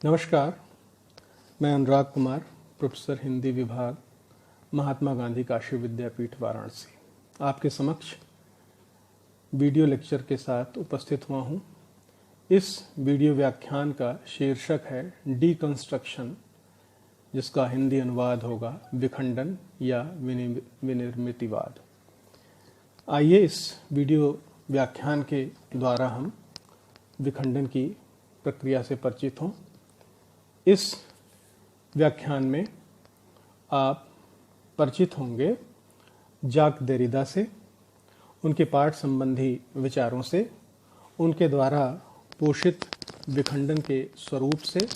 नमस्कार, मैं अनुराग कुमार, प्रोफेसर हिंदी विभाग, महात्मा गांधी काशी विद्यापीठ वाराणसी, आपके समक्ष वीडियो लेक्चर के साथ उपस्थित हुआ हूँ। इस वीडियो व्याख्यान का शीर्षक है डीकंस्ट्रक्शन, जिसका हिंदी अनुवाद होगा विखंडन या विनिर्मितिवाद। आइए इस वीडियो व्याख्यान के द्वारा हम विखंडन की प्रक्रिया से परिचित हों। इस व्याख्यान में आप परिचित होंगे जाक देरिदा से, उनके पाठ संबंधी विचारों से, उनके द्वारा पोषित विखंडन के स्वरूप से,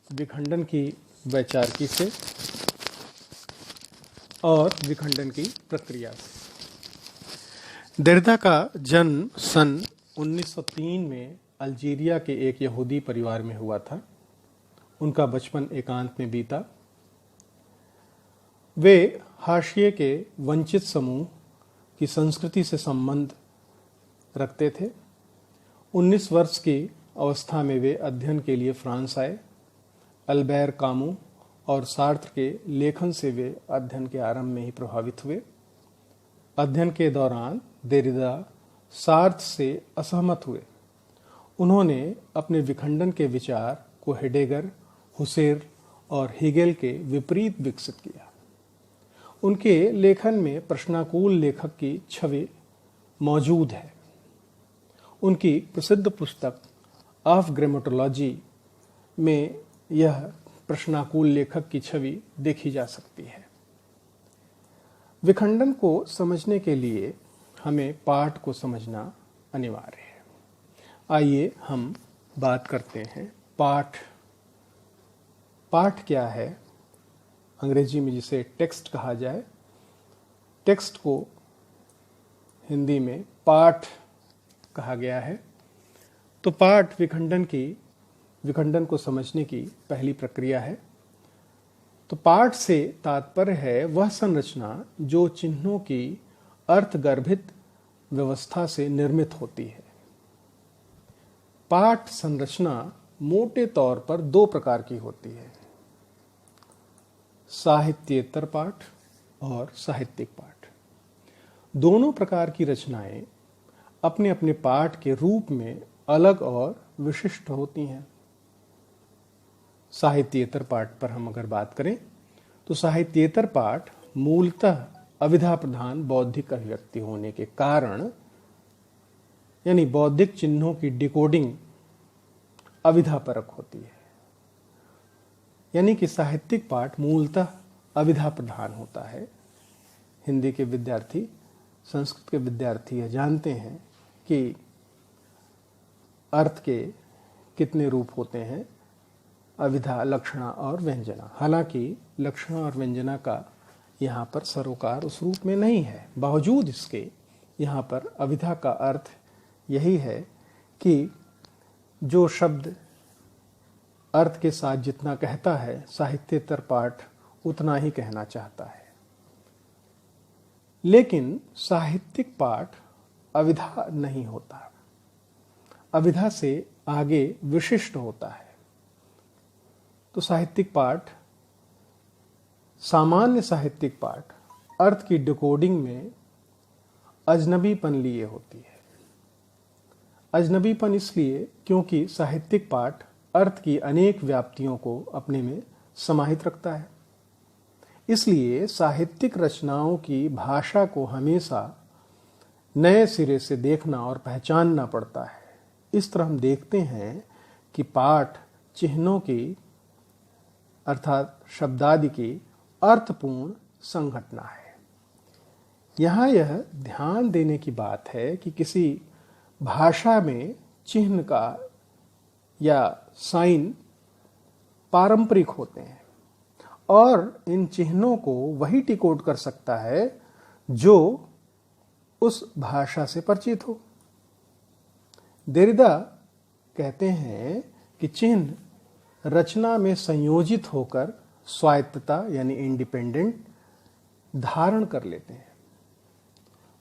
विखंडन की वैचारिकी से और विखंडन की प्रक्रिया से। देरिदा का जन्म सन 1903 में अल्जीरिया के एक यहूदी परिवार में हुआ था। उनका बचपन एकांत में बीता। वे हाशिए के वंचित समूह की संस्कृति से संबंध रखते थे। 19 वर्ष की अवस्था में वे अध्ययन के लिए फ्रांस आए। अल्बैर कामू और सार्त्र के लेखन से वे अध्ययन के आरंभ में ही प्रभावित हुए। अध्ययन के दौरान देरिदा सार्त्र से असहमत हुए। उन्होंने अपने विखंडन के विचार को हेडेगर, हुसेर और हेगेल के विपरीत विकसित किया। उनके लेखन में प्रश्नाकुल लेखक की छवि मौजूद है। उनकी प्रसिद्ध पुस्तक ऑफ ग्रामेटोलॉजी में यह प्रश्नाकुल लेखक की छवि देखी जा सकती है। विखंडन को समझने के लिए हमें पाठ को समझना अनिवार्य है। आइए हम बात करते हैं पाठ। पाठ क्या है? अंग्रेजी में जिसे टेक्स्ट कहा जाए, टेक्स्ट को हिंदी में पाठ कहा गया है। तो पाठ विखंडन को समझने की पहली प्रक्रिया है। तो पाठ से तात्पर्य है वह संरचना जो चिन्हों की अर्थगर्भित व्यवस्था से निर्मित होती है। पाठ संरचना मोटे तौर पर दो प्रकार की होती है, साहित्येतर पाठ और साहित्यिक पाठ। दोनों प्रकार की रचनाएं अपने अपने पाठ के रूप में अलग और विशिष्ट होती हैं। साहित्येतर पाठ पर हम अगर बात करें तो साहित्येतर पाठ मूलतः अविधा प्रधान बौद्धिक अभिव्यक्ति होने के कारण, यानी बौद्धिक चिन्हों की डिकोडिंग अविधापरक होती है। यानी कि साहित्यिक पाठ मूलतः अविधा प्रधान होता है। हिंदी के विद्यार्थी, संस्कृत के विद्यार्थी यह जानते हैं कि अर्थ के कितने रूप होते हैं, अविधा, लक्षणा और व्यंजना। हालांकि लक्षणा और व्यंजना का यहाँ पर सरोकार उस रूप में नहीं है। बावजूद इसके यहाँ पर अविधा का अर्थ यही है कि जो शब्द अर्थ के साथ जितना कहता है, साहित्येतर पाठ उतना ही कहना चाहता है। लेकिन साहित्यिक पाठ अविधा नहीं होता, अविधा से आगे विशिष्ट होता है। तो साहित्यिक पाठ, सामान्य साहित्यिक पाठ अर्थ की डिकोडिंग में अजनबीपन लिए होती है। अजनबीपन इसलिए क्योंकि साहित्यिक पाठ अर्थ की अनेक व्याप्तियों को अपने में समाहित रखता है। इसलिए साहित्यिक रचनाओं की भाषा को हमेशा नए सिरे से देखना और पहचानना पड़ता है। इस तरह हम देखते हैं कि पाठ चिन्हों की अर्थात शब्दादि की अर्थपूर्ण संघटना है। यहाँ यह ध्यान देने की बात है कि किसी भाषा में चिन्ह का या साइन पारंपरिक होते हैं और इन चिन्हों को वही डिकोड कर सकता है जो उस भाषा से परिचित हो। देरिदा कहते हैं कि चिन्ह रचना में संयोजित होकर स्वायत्तता यानी इंडिपेंडेंट धारण कर लेते हैं।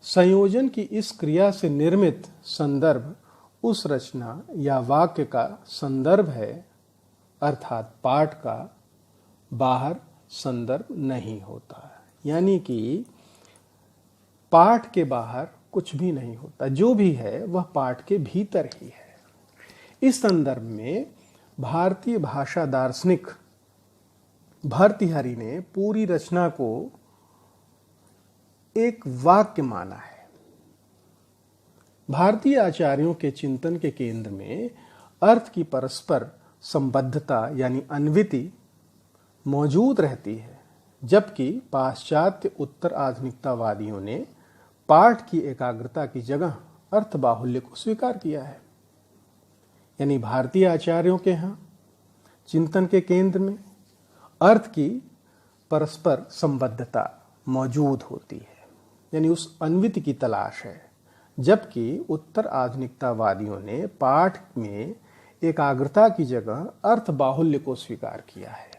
संयोजन की इस क्रिया से निर्मित संदर्भ उस रचना या वाक्य का संदर्भ है अर्थात पाठ का बाहर संदर्भ नहीं होता। यानी कि पाठ के बाहर कुछ भी नहीं होता, जो भी है वह पाठ के भीतर ही है। इस संदर्भ में भारतीय भाषा दार्शनिक भर्तृहरि ने पूरी रचना को एक वाक्य माना है। भारतीय आचार्यों के चिंतन के केंद्र में अर्थ की परस्पर संबद्धता यानी अन्विति मौजूद रहती है, जबकि पाश्चात्य उत्तर आधुनिकतावादियों ने पाठ की एकाग्रता की जगह अर्थ बाहुल्य को स्वीकार किया है। यानी भारतीय आचार्यों के यहाँ चिंतन के केंद्र में अर्थ की परस्पर संबद्धता मौजूद होती है, यानी उस अन्विति की तलाश है, जबकि उत्तर आधुनिकतावादियों ने पाठ में एकाग्रता की जगह अर्थ बाहुल्य को स्वीकार किया है।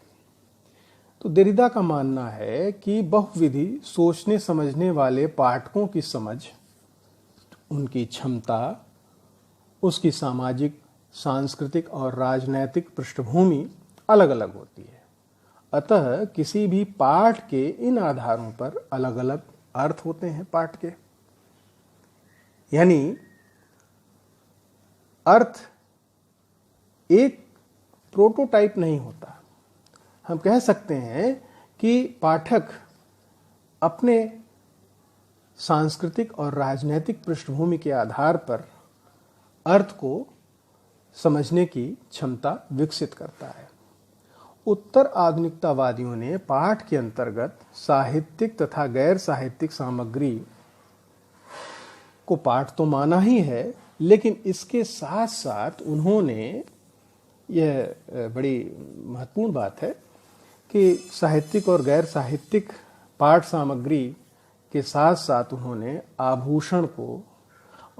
तो देरिदा का मानना है कि बहुविधि सोचने समझने वाले पाठकों की समझ, उनकी क्षमता, उसकी सामाजिक, सांस्कृतिक और राजनैतिक पृष्ठभूमि अलग अलग होती है। अतः किसी भी पाठ के इन आधारों पर अलग अलग अर्थ होते हैं पाठ के। यानी अर्थ एक प्रोटोटाइप नहीं होता। हम कह सकते हैं कि पाठक अपने सांस्कृतिक और राजनैतिक पृष्ठभूमि के आधार पर अर्थ को समझने की क्षमता विकसित करता है। उत्तर आधुनिकतावादियों ने पाठ के अंतर्गत साहित्यिक तथा गैर साहित्यिक सामग्री को पाठ तो माना ही है, लेकिन इसके साथ साथ उन्होंने, यह बड़ी महत्वपूर्ण बात है कि साहित्यिक और गैर साहित्यिक पाठ सामग्री के साथ साथ उन्होंने आभूषण को,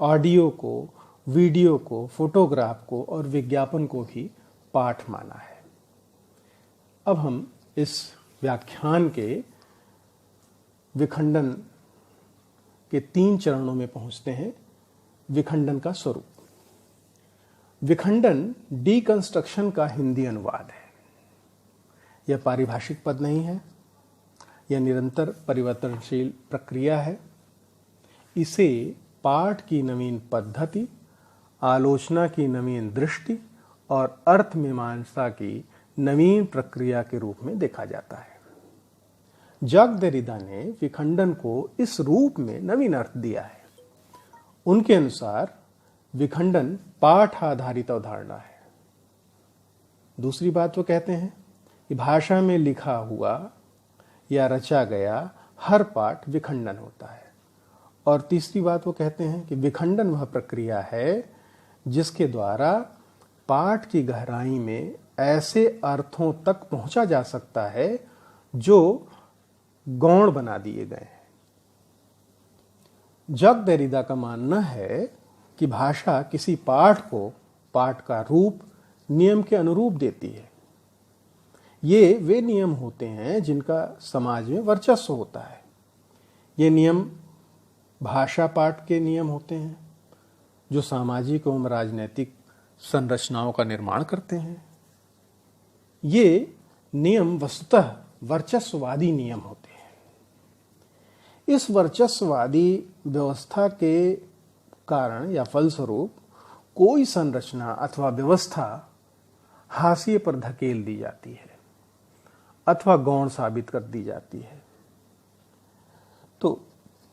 ऑडियो को, वीडियो को, फोटोग्राफ को और विज्ञापन को भी पाठ माना है। अब हम इस व्याख्यान के विखंडन के 3 चरणों में पहुंचते हैं। विखंडन का स्वरूप। विखंडन डीकंस्ट्रक्शन का हिंदी अनुवाद है। यह पारिभाषिक पद नहीं है, यह निरंतर परिवर्तनशील प्रक्रिया है। इसे पाठ की नवीन पद्धति, आलोचना की नवीन दृष्टि और अर्थ मीमांसा की नवीन प्रक्रिया के रूप में देखा जाता है। जैक देरिदा ने विखंडन को इस रूप में नवीन अर्थ दिया है। उनके अनुसार विखंडन पाठ आधारित अवधारणा है। दूसरी बात वो कहते हैं कि भाषा में लिखा हुआ या रचा गया हर पाठ विखंडन होता है। और तीसरी बात वो कहते हैं कि विखंडन वह प्रक्रिया है जिसके द्वारा पाठ की गहराई में ऐसे अर्थों तक पहुंचा जा सकता है जो गौण बना दिए गए हैं। जैक देरिदा का मानना है कि भाषा किसी पाठ को पाठ का रूप, नियम के अनुरूप देती है। ये वे नियम होते हैं जिनका समाज में वर्चस्व होता है। ये नियम भाषा पाठ के नियम होते हैं जो सामाजिक एवं राजनैतिक संरचनाओं का निर्माण करते हैं। ये नियम वस्तुतः वर्चस्ववादी नियम होते हैं। इस वर्चस्ववादी व्यवस्था के कारण या फलस्वरूप कोई संरचना अथवा व्यवस्था हाशिए पर धकेल दी जाती है अथवा गौण साबित कर दी जाती है। तो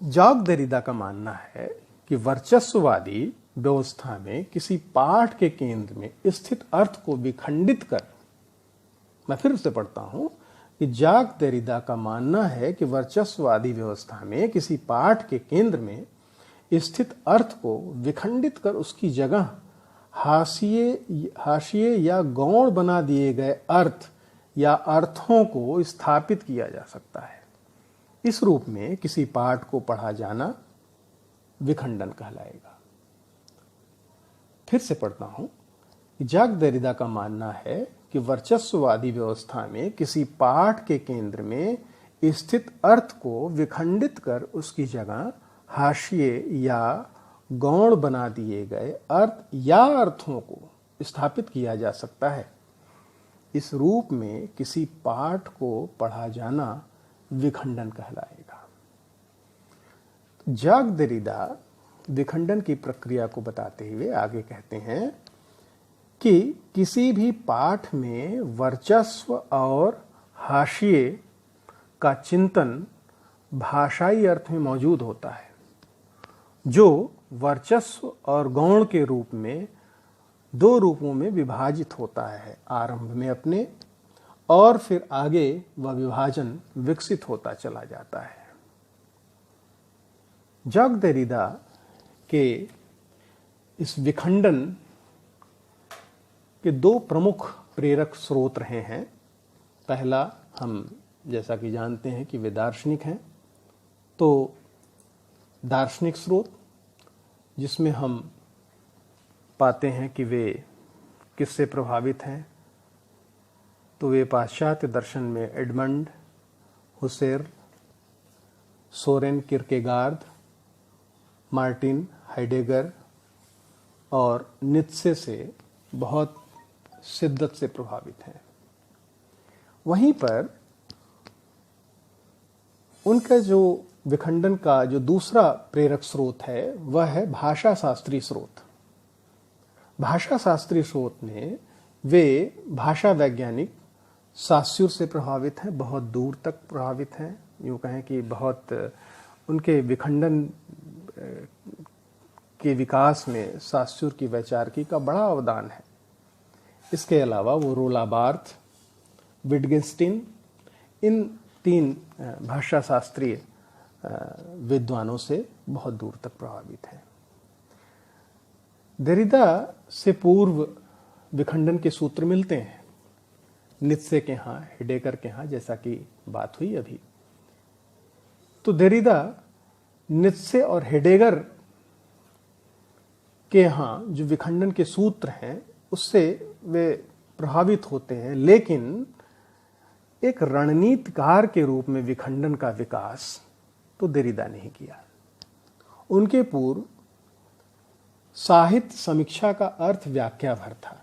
जैक देरिदा का मानना है कि वर्चस्ववादी व्यवस्था में किसी पाठ के केंद्र में स्थित अर्थ को विखंडित कर, मैं फिर से पढ़ता हूं कि जैक देरिदा का मानना है कि वर्चस्ववादी व्यवस्था में किसी पाठ के केंद्र में स्थित अर्थ को विखंडित कर उसकी जगह हाशिए या गौण बना दिए गए अर्थ या अर्थों को स्थापित किया जा सकता है। इस रूप में किसी पाठ को पढ़ा जाना विखंडन कहलाएगा। फिर से पढ़ता हूं कि जैक देरिदा का मानना है कि वर्चस्ववादी व्यवस्था में किसी पाठ के केंद्र में स्थित अर्थ को विखंडित कर उसकी जगह हाशिए या गौण बना दिए गए अर्थ या अर्थों को स्थापित किया जा सकता है। इस रूप में किसी पाठ को पढ़ा जाना विखंडन कहलाएगा। जाक देरिदा विखंडन की प्रक्रिया को बताते हुए आगे कहते हैं कि किसी भी पाठ में वर्चस्व और हाशिए का चिंतन भाषाई अर्थ में मौजूद होता है, जो वर्चस्व और गौण के रूप में दो रूपों में विभाजित होता है, आरंभ में अपने और फिर आगे वह विभाजन विकसित होता चला जाता है। जाक देरिदा के इस विखंडन के दो प्रमुख प्रेरक स्रोत रहे हैं। पहला, हम जैसा कि जानते हैं कि वे दार्शनिक हैं, तो दार्शनिक स्रोत जिसमें हम पाते हैं कि वे किससे प्रभावित हैं, तो वे पाश्चात्य दर्शन में Edmund Husserl, Soren Kierkegaard, Martin Heidegger और नीत्शे से बहुत शिद्दत से प्रभावित हैं। वहीं पर उनका जो विखंडन का जो दूसरा प्रेरक स्रोत है वह है भाषा शास्त्रीय स्रोत। भाषा शास्त्रीय स्रोत में वे भाषा वैज्ञानिक सास्युर से प्रभावित हैं, बहुत दूर तक प्रभावित हैं। यूँ कहें कि बहुत उनके विखंडन के विकास में सास्युर की वैचारिकी का बड़ा अवदान है। इसके अलावा वो रोला बार्थ, विटगेन्स्टीन, इन तीन भाषा शास्त्रीय विद्वानों से बहुत दूर तक प्रभावित हैं। देरिदा से पूर्व विखंडन के सूत्र मिलते हैं नीत्शे के यहाँ, हेडेगर के यहाँ, जैसा कि बात हुई अभी। तो देरिदा नीत्शे और हेडेगर के यहाँ जो विखंडन के सूत्र हैं उससे वे प्रभावित होते हैं, लेकिन एक रणनीतिकार के रूप में विखंडन का विकास तो देरिदा ने ही किया। उनके पूर्व साहित्य समीक्षा का अर्थ व्याख्या भर था,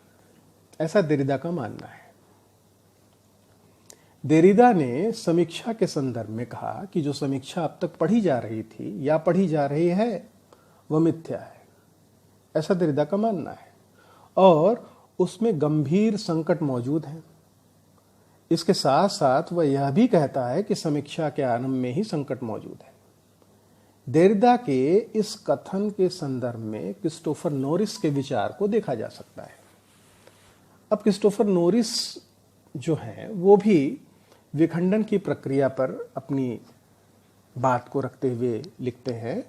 ऐसा देरिदा का मानना है। देरिदा ने समीक्षा के संदर्भ में कहा कि जो समीक्षा अब तक पढ़ी जा रही थी या पढ़ी जा रही है वह मिथ्या है, ऐसा देरिदा का मानना है, और उसमें गंभीर संकट मौजूद हैं। इसके साथ साथ वह यह भी कहता है कि समीक्षा के आरंभ में ही संकट मौजूद है। देरिदा के इस कथन के संदर्भ में क्रिस्टोफर नॉरिस के विचार को देखा जा सकता है। अब क्रिस्टोफर नॉरिस जो हैं वो भी विखंडन की प्रक्रिया पर अपनी बात को रखते हुए लिखते हैं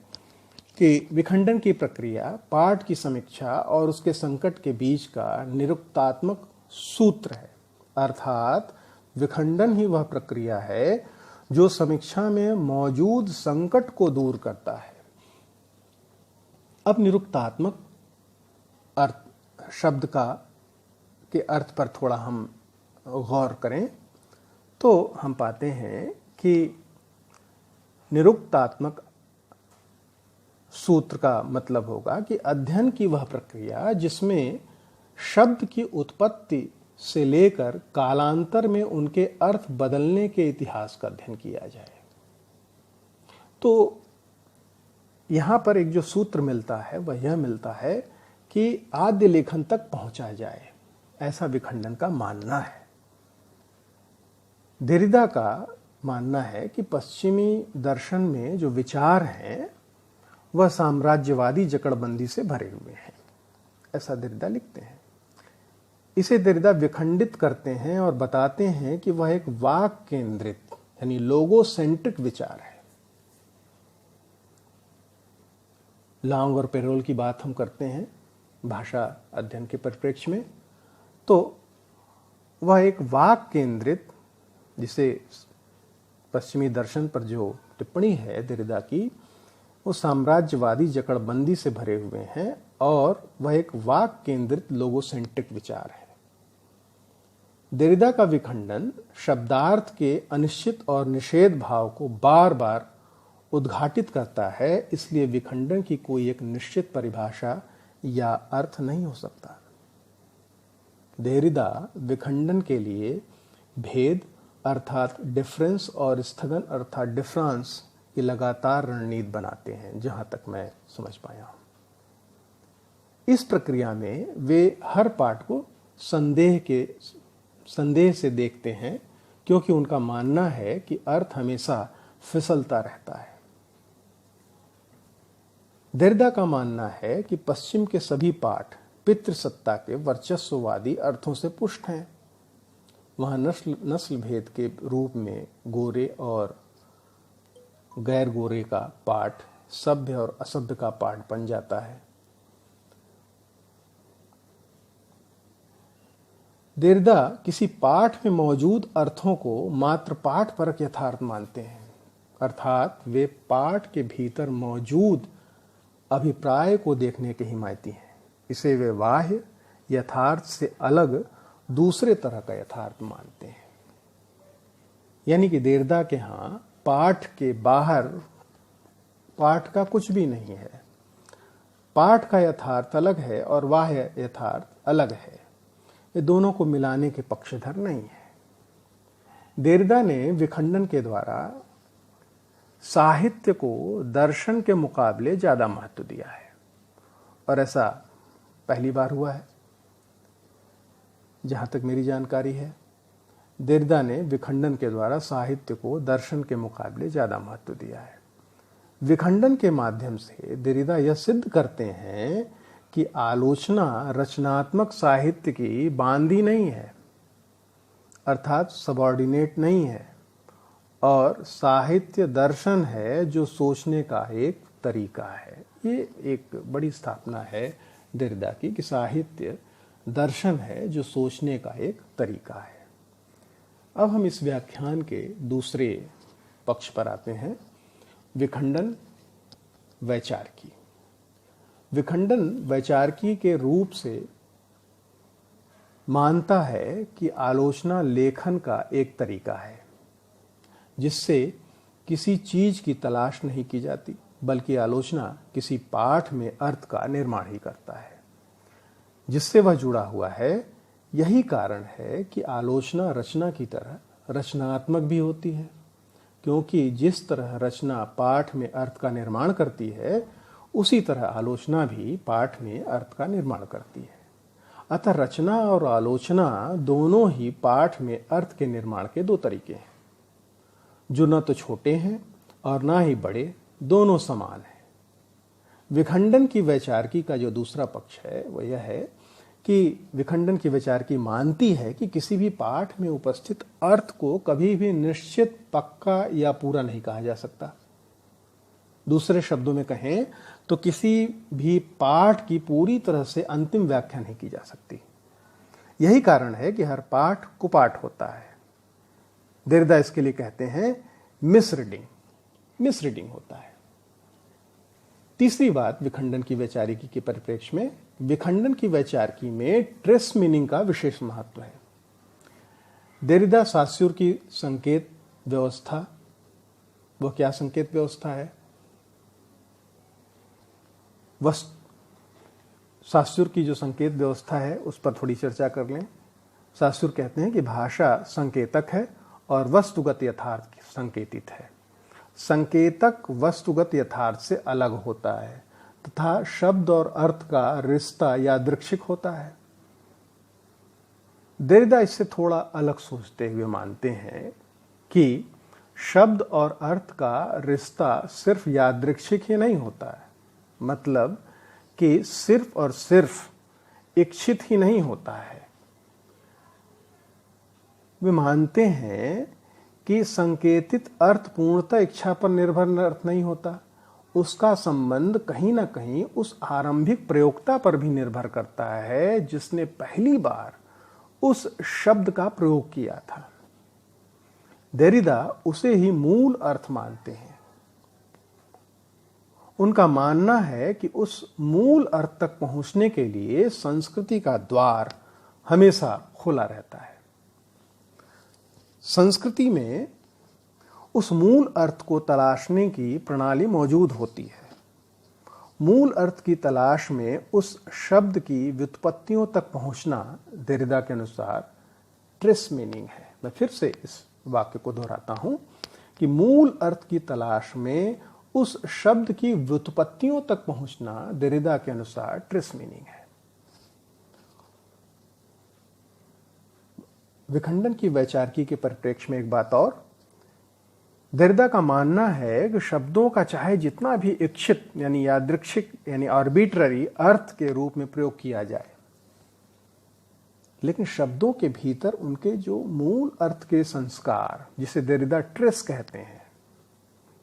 कि विखंडन की प्रक्रिया पाठ की समीक्षा और उसके संकट के बीच का निरुक्तात्मक सूत्र है, अर्थात विखंडन ही वह प्रक्रिया है जो समीक्षा में मौजूद संकट को दूर करता है। अब निरुक्तात्मक अर्थ शब्द के अर्थ पर थोड़ा हम गौर करें तो हम पाते हैं कि निरुक्तात्मक सूत्र का मतलब होगा कि अध्ययन की वह प्रक्रिया जिसमें शब्द की उत्पत्ति से लेकर कालांतर में उनके अर्थ बदलने के इतिहास का अध्ययन किया जाए। तो यहां पर एक जो सूत्र मिलता है वह यह मिलता है कि आद्य लेखन तक पहुंचा जाए, ऐसा विखंडन का मानना है। देरिदा का मानना है कि पश्चिमी दर्शन में जो विचार हैं वह साम्राज्यवादी जकड़बंदी से भरे हुए हैं, ऐसा देरिदा लिखते हैं। इसे देरिदा विखंडित करते हैं और बताते हैं कि वह एक वाक केंद्रित यानी लोगोसेंट्रिक विचार है। लांग और पेरोल की बात हम करते हैं भाषा अध्ययन के परिप्रेक्ष्य में, तो वह एक वाक केंद्रित, जिसे पश्चिमी दर्शन पर जो टिप्पणी है देरिदा की, वो साम्राज्यवादी जकड़बंदी से भरे हुए हैं और वह एक वाक केंद्रित लोगोसेंट्रिक विचार है। देरिदा का विखंडन शब्दार्थ के अनिश्चित और निषेध भाव को बार बार उद्घाटित करता है, इसलिए विखंडन की कोई एक निश्चित परिभाषा या अर्थ नहीं हो सकता। देरिदा विखंडन के लिए भेद अर्थात डिफरेंस और स्थगन अर्थात डिफरेंस की लगातार रणनीति बनाते हैं, जहां तक मैं समझ पाया हूं। इस प्रक्रिया में वे हर पाठ को संदेह से देखते हैं, क्योंकि उनका मानना है कि अर्थ हमेशा फिसलता रहता है। देरिदा का मानना है कि पश्चिम के सभी पाठ पितृसत्ता के वर्चस्ववादी अर्थों से पुष्ट हैं। वहां नस्ल भेद के रूप में गोरे और गैर गोरे का पाठ सभ्य और असभ्य का पाठ बन जाता है। देरिदा किसी पाठ में मौजूद अर्थों को मात्र पाठ परक यथार्थ मानते हैं, अर्थात वे पाठ के भीतर मौजूद अभिप्राय को देखने के हिमायती हैं। इसे वे बाह्य यथार्थ से अलग दूसरे तरह का यथार्थ मानते हैं। यानी कि देरिदा के यहां पाठ के बाहर पाठ का कुछ भी नहीं है। पाठ का यथार्थ अलग है और बाह्य यथार्थ अलग है। ये दोनों को मिलाने के पक्षधर नहीं है। देरिदा ने विखंडन के द्वारा साहित्य को दर्शन के मुकाबले ज्यादा महत्व दिया है, और ऐसा पहली बार हुआ है जहां तक मेरी जानकारी है। देरिदा ने विखंडन के द्वारा साहित्य को दर्शन के मुकाबले ज्यादा महत्व दिया है। विखंडन के माध्यम से देरिदा यह सिद्ध करते हैं कि आलोचना रचनात्मक साहित्य की बांदी नहीं है, अर्थात सबऑर्डिनेट नहीं है, और साहित्य दर्शन है जो सोचने का एक तरीका है। ये एक बड़ी स्थापना है देरिदा की कि साहित्य दर्शन है जो सोचने का एक तरीका है। अब हम इस व्याख्यान के दूसरे पक्ष पर आते हैं, विखंडन वैचारिकी। विखंडन वैचारिकी के रूप से मानता है कि आलोचना लेखन का एक तरीका है जिससे किसी चीज की तलाश नहीं की जाती, बल्कि आलोचना किसी पाठ में अर्थ का निर्माण ही करता है जिससे वह जुड़ा हुआ है। यही कारण है कि आलोचना रचना की तरह रचनात्मक भी होती है, क्योंकि जिस तरह रचना पाठ में अर्थ का निर्माण करती है, उसी तरह आलोचना भी पाठ में अर्थ का निर्माण करती है। अतः रचना और आलोचना दोनों ही पाठ में अर्थ के निर्माण के दो तरीके हैं, जो न तो छोटे हैं और ना ही बड़े, दोनों समान हैं। विखंडन की वैचारिकी का जो दूसरा पक्ष है वह यह है कि विखंडन की वैचारिकी मानती है कि किसी भी पाठ में उपस्थित अर्थ को कभी भी निश्चित, पक्का या पूरा नहीं कहा जा सकता। दूसरे शब्दों में कहें तो किसी भी पाठ की पूरी तरह से अंतिम व्याख्या नहीं की जा सकती। यही कारण है कि हर पाठ कुपाठ होता है। देरिदा इसके लिए कहते हैं मिसरीडिंग होता है। तीसरी बात विखंडन की वैचारिकी के परिप्रेक्ष्य में, विखंडन की वैचारिकी में ट्रेस मीनिंग का विशेष महत्व है। देरिदा सास्यूर की संकेत व्यवस्था, वह क्या संकेत व्यवस्था है, सास्यूर की जो संकेत व्यवस्था है उस पर थोड़ी चर्चा कर लें। सास्यूर कहते हैं कि भाषा संकेतक है और वस्तुगत यथार्थ संकेतित है। संकेतक वस्तुगत यथार्थ से अलग होता है तथा शब्द और अर्थ का रिश्ता यादृच्छिक होता है। देरिदा इससे थोड़ा अलग सोचते हुए मानते हैं कि शब्द और अर्थ का रिश्ता सिर्फ यादृच्छिक ही नहीं होता है, मतलब कि सिर्फ और सिर्फ इच्छित ही नहीं होता है। वे मानते हैं कि संकेतित अर्थ पूर्णतः इच्छा पर निर्भर अर्थ नहीं होता, उसका संबंध कहीं ना कहीं उस आरंभिक प्रयोक्ता पर भी निर्भर करता है जिसने पहली बार उस शब्द का प्रयोग किया था। देरिदा उसे ही मूल अर्थ मानते हैं। उनका मानना है कि उस मूल अर्थ तक पहुंचने के लिए संस्कृति का द्वार हमेशा खुला रहता है। संस्कृति में उस मूल अर्थ को तलाशने की प्रणाली मौजूद होती है। मूल अर्थ की तलाश में उस शब्द की व्युत्पत्तियों तक पहुंचना देरिदा के अनुसार ट्रेस मीनिंग है। मैं फिर से इस वाक्य को दोहराता हूं कि मूल अर्थ की तलाश में उस शब्द की व्युत्पत्तियों तक पहुंचना देरिदा के अनुसार ट्रेस मीनिंग है। विखंडन की वैचारिकी के परिप्रेक्ष्य में एक बात और, देरिदा का मानना है कि शब्दों का चाहे जितना भी इच्छित यानी यादृच्छिक यानी आर्बिट्ररी अर्थ के रूप में प्रयोग किया जाए, लेकिन शब्दों के भीतर उनके जो मूल अर्थ के संस्कार, जिसे देरिदा ट्रेस कहते हैं,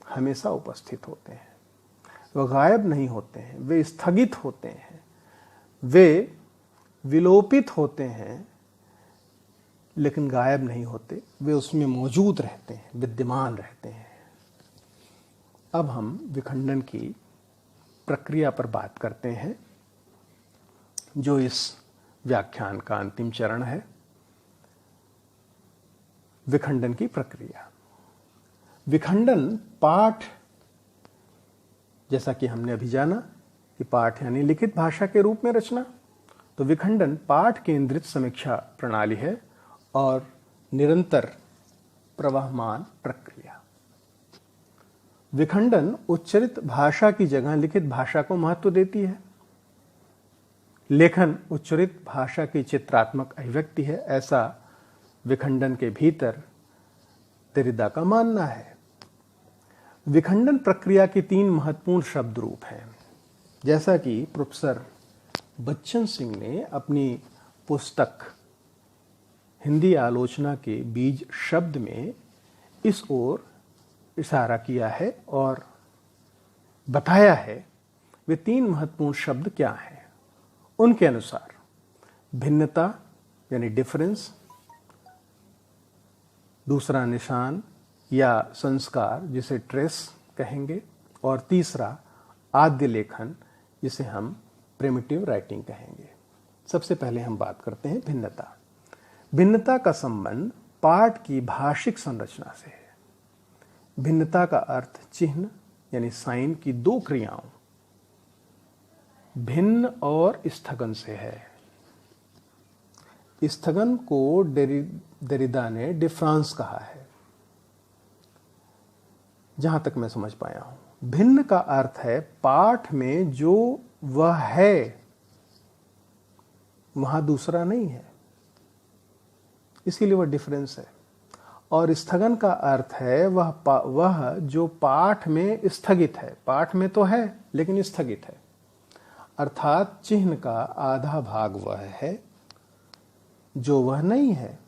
हमेशा उपस्थित होते हैं। वह गायब नहीं होते हैं, वे स्थगित होते हैं, वे विलोपित होते हैं, लेकिन गायब नहीं होते, वे उसमें मौजूद रहते हैं, विद्यमान रहते हैं। अब हम विखंडन की प्रक्रिया पर बात करते हैं, जो इस व्याख्यान का अंतिम चरण है। विखंडन की प्रक्रिया। विखंडन पाठ, जैसा कि हमने अभी जाना कि पाठ यानी लिखित भाषा के रूप में रचना, तो विखंडन पाठ केंद्रित समीक्षा प्रणाली है और निरंतर प्रवहमान प्रक्रिया। विखंडन उच्चरित भाषा की जगह लिखित भाषा को महत्व देती है। लेखन उच्चरित भाषा की चित्रात्मक अभिव्यक्ति है, ऐसा विखंडन के भीतर देरिदा का मानना है। विखंडन प्रक्रिया के 3 महत्वपूर्ण शब्द रूप हैं। जैसा कि प्रोफेसर बच्चन सिंह ने अपनी पुस्तक हिंदी आलोचना के बीज शब्द में इस ओर इशारा किया है और बताया है, वे 3 महत्वपूर्ण शब्द क्या हैं। उनके अनुसार भिन्नता यानी डिफरेंस, दूसरा निशान या संस्कार जिसे ट्रेस कहेंगे, और तीसरा आद्य लेखन जिसे हम प्रिमिटिव राइटिंग कहेंगे। सबसे पहले हम बात करते हैं भिन्नता। भिन्नता का संबंध पाठ की भाषिक संरचना से है। भिन्नता का अर्थ चिन्ह यानी साइन की 2 क्रियाओं भिन्न और स्थगन से है। स्थगन को देरिदा ने डिफरेंस कहा है, जहां तक मैं समझ पाया हूं। भिन्न का अर्थ है पाठ में जो वह है वहां दूसरा नहीं है, इसीलिए वह डिफरेंस है। और स्थगन का अर्थ है वह जो पाठ में स्थगित है, पाठ में तो है लेकिन स्थगित है। अर्थात चिन्ह का आधा भाग वह है जो वह नहीं है,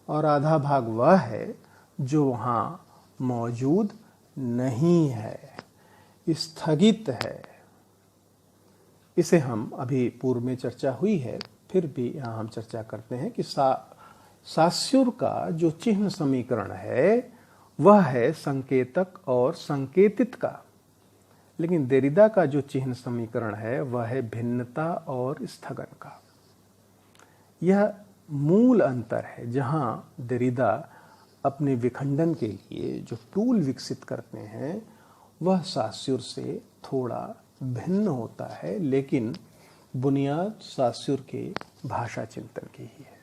और आधा भाग वह है जो वहां मौजूद नहीं है, स्थगित है। इसे हम अभी पूर्व में चर्चा हुई है, फिर भी यहां हम चर्चा करते हैं कि सास्युर का जो चिन्ह समीकरण है वह है संकेतक और संकेतित का, लेकिन देरिदा का जो चिन्ह समीकरण है वह है भिन्नता और स्थगन का। यह मूल अंतर है जहां देरिदा अपने विखंडन के लिए जो टूल विकसित करते हैं वह सास्युर से थोड़ा भिन्न होता है, लेकिन बुनियाद सास्युर के भाषा चिंतन की ही है।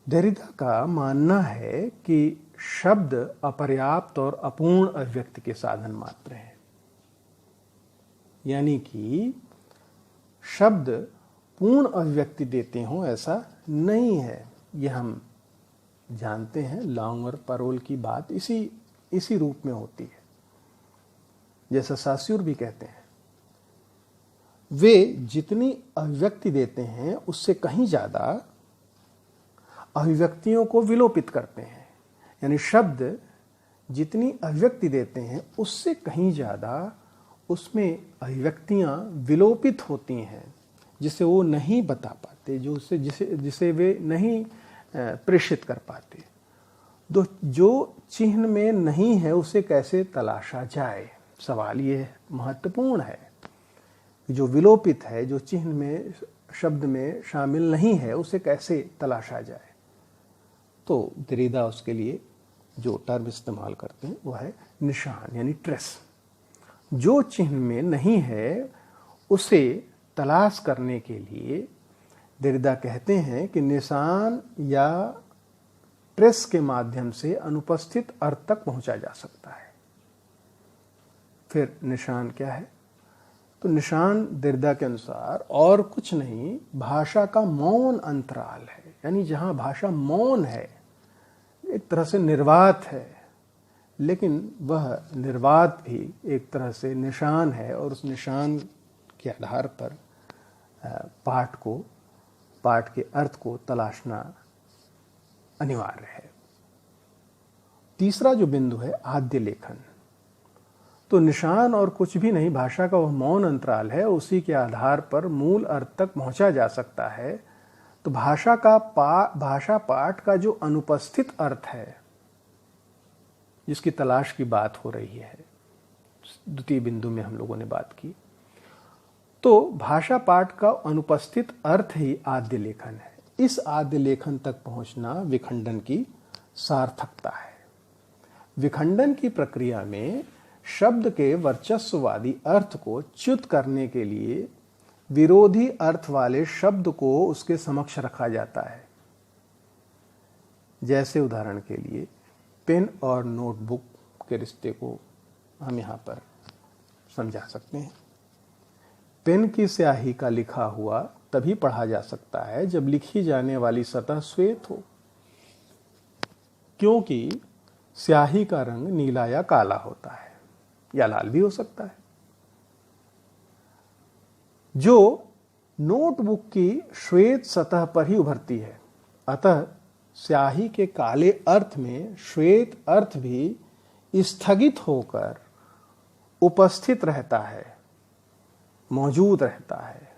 देरिदा का मानना है कि शब्द अपर्याप्त और अपूर्ण अभिव्यक्ति के साधन मात्र हैं, यानी कि शब्द पूर्ण अभिव्यक्ति देते हों ऐसा नहीं है। यह हम जानते हैं, लॉन्ग और परोल की बात इसी रूप में होती है, जैसा सास्युर भी कहते हैं। वे जितनी अभिव्यक्ति देते हैं उससे कहीं ज्यादा अभिव्यक्तियों को विलोपित करते हैं, यानी शब्द जितनी अभिव्यक्ति देते हैं उससे कहीं ज्यादा उसमें अभिव्यक्तियां विलोपित होती हैं, जिसे वो नहीं बता पाते, जिसे वे नहीं प्रेषित कर पाते। तो जो चिन्ह में नहीं है उसे कैसे तलाशा जाए, सवाल ये महत्वपूर्ण है। जो विलोपित है, जो चिन्ह में शब्द में शामिल नहीं है, उसे कैसे तलाशा जाए। तो देरिदा उसके लिए जो टर्म इस्तेमाल करते हैं वह है निशान यानी ट्रेस। जो चिन्ह में नहीं है उसे तलाश करने के लिए देरिदा कहते हैं कि निशान या ट्रेस के माध्यम से अनुपस्थित अर्थ तक पहुंचा जा सकता है। फिर निशान क्या है? तो निशान देरिदा के अनुसार और कुछ नहीं, भाषा का मौन अंतराल है, यानी जहां भाषा मौन है, एक तरह से निर्वात है, लेकिन वह निर्वात भी एक तरह से निशान है और उस निशान के आधार पर पाठ के अर्थ को तलाशना अनिवार्य है। तीसरा जो बिंदु है आद्य लेखन, तो निशान और कुछ भी नहीं, भाषा का वह मौन अंतराल है, उसी के आधार पर मूल अर्थ तक पहुंचा जा सकता है। तो भाषा पाठ का जो अनुपस्थित अर्थ है जिसकी तलाश की बात हो रही है, द्वितीय बिंदु में हम लोगों ने बात की, तो भाषा पाठ का अनुपस्थित अर्थ ही आद्य लेखन है। इस आद्य लेखन तक पहुंचना विखंडन की सार्थकता है। विखंडन की प्रक्रिया में शब्द के वर्चस्ववादी अर्थ को च्युत करने के लिए विरोधी अर्थ वाले शब्द को उसके समक्ष रखा जाता है। जैसे उदाहरण के लिए पेन और नोटबुक के रिश्ते को हम यहाँ पर समझा सकते हैं। पेन की स्याही का लिखा हुआ तभी पढ़ा जा सकता है जब लिखी जाने वाली सतह श्वेत हो, क्योंकि स्याही का रंग नीला या काला होता है या लाल भी हो सकता है। जो नोटबुक की श्वेत सतह पर ही उभरती है, अतः स्याही के काले अर्थ में श्वेत अर्थ भी स्थगित होकर उपस्थित रहता है, मौजूद रहता है।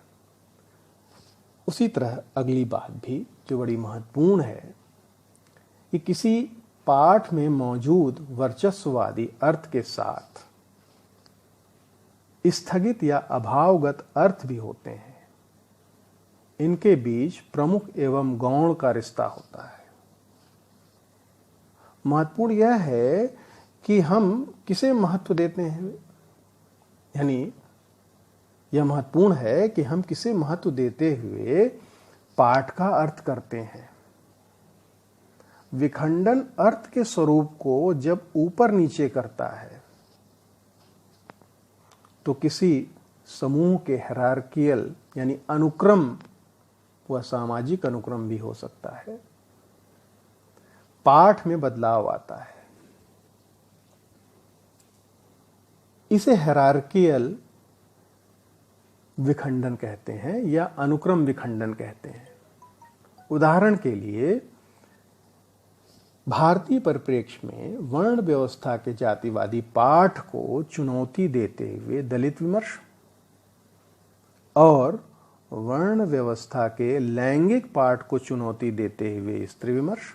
उसी तरह अगली बात भी जो बड़ी महत्वपूर्ण है कि किसी पाठ में मौजूद वर्चस्ववादी अर्थ के साथ स्थगित या अभावगत अर्थ भी होते हैं। इनके बीच प्रमुख एवं गौण का रिश्ता होता है। महत्वपूर्ण यह है कि हम किसे महत्व देते हैं, यानी यह महत्वपूर्ण है कि हम किसे महत्व देते हुए पाठ का अर्थ करते हैं। विखंडन अर्थ के स्वरूप को जब ऊपर नीचे करता है तो किसी समूह के हायरार्कियल यानी अनुक्रम व सामाजिक अनुक्रम भी हो सकता है। पाठ में बदलाव आता है। इसे हायरार्कियल विखंडन कहते हैं या अनुक्रम विखंडन कहते हैं। उदाहरण के लिए भारतीय परिप्रेक्ष्य में वर्ण व्यवस्था के जातिवादी पाठ को चुनौती देते हुए दलित विमर्श और वर्ण व्यवस्था के लैंगिक पाठ को चुनौती देते हुए स्त्री विमर्श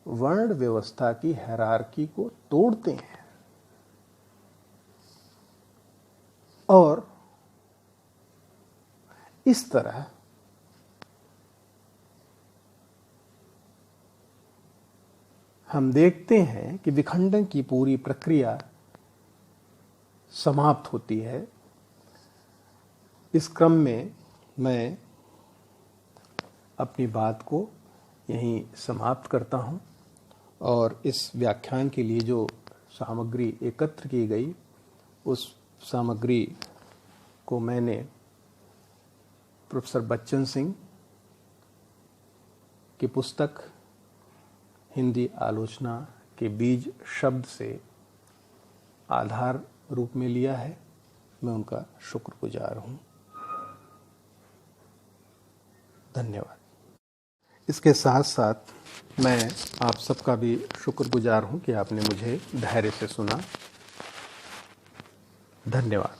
वर्ण व्यवस्था की हायरार्की को तोड़ते हैं और इस तरह हम देखते हैं कि विखंडन की पूरी प्रक्रिया समाप्त होती है। इस क्रम में मैं अपनी बात को यहीं समाप्त करता हूं और इस व्याख्यान के लिए जो सामग्री एकत्र की गई उस सामग्री को मैंने प्रोफेसर बच्चन सिंह की पुस्तक हिंदी आलोचना के बीज शब्द से आधार रूप में लिया है। मैं उनका शुक्रगुजार हूं। धन्यवाद। इसके साथ साथ मैं आप सबका भी शुक्रगुजार हूं कि आपने मुझे धैर्य से सुना। धन्यवाद।